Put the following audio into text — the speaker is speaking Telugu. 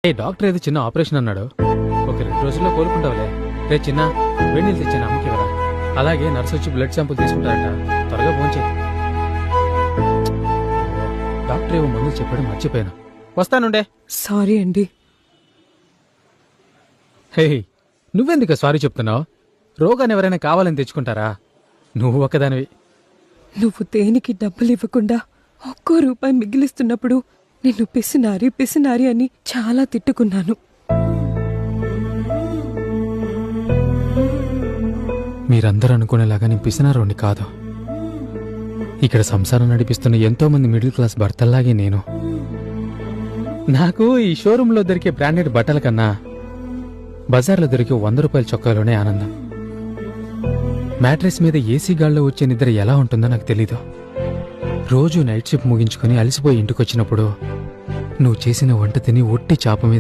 డాక్టర్ ఏదో చిన్న ఆపరేషన్ అన్నాడు. ఒక 2 రోజుల్లో కోలుకుంటావులే. రే చిన్న, వేడి నీళ్ళు తెచ్చాను అమ్మకి ఎవరా. అలాగే నర్సు వచ్చి బ్లడ్ శాంపుల్ తీసుకుంటారట. త్వరగా ఫోన్ చేయి. డాక్టర్ ఏవో మందులు చెప్పాడు, మర్చిపోయాను. వస్తానుండే. సారీ అండి. హే, నువ్వెందుకు సారీ చెప్తున్నావు? రోగాన్ని ఎవరైనా కావాలని తెచ్చుకుంటారా? నువ్వు ఒకదానివి. నువ్వు దేనికి డబ్బులు ఇవ్వకుండా ₹1 మిగిలిస్తున్నప్పుడు నిన్ను పిసినారి అని చాలా తిట్టుకున్నాను. మీరందరూ అనుకునేలాగా నేను పిసినారోని కాదు. ఇక్కడ సంసారం నడిపిస్తున్న ఎంతో మంది మిడిల్ క్లాస్ భర్తల్లాగే నేను. నాకు ఈ షోరూంలో దొరికే బ్రాండెడ్ బట్టల కన్నా బజార్లో దొరికే ₹100 చొక్కాలోనే ఆనందం. మ్యాట్రెస్ మీద ఏసీ గాల్లో వచ్చే నిద్ర ఎలా ఉంటుందో నాకు తెలీదు. రోజు నైట్ షిఫ్ట్ ముగించుకుని అలసిపోయి ఇంటికొచ్చినప్పుడు నువ్వు చేసిన వంట తిని ఒట్టి చాప మీద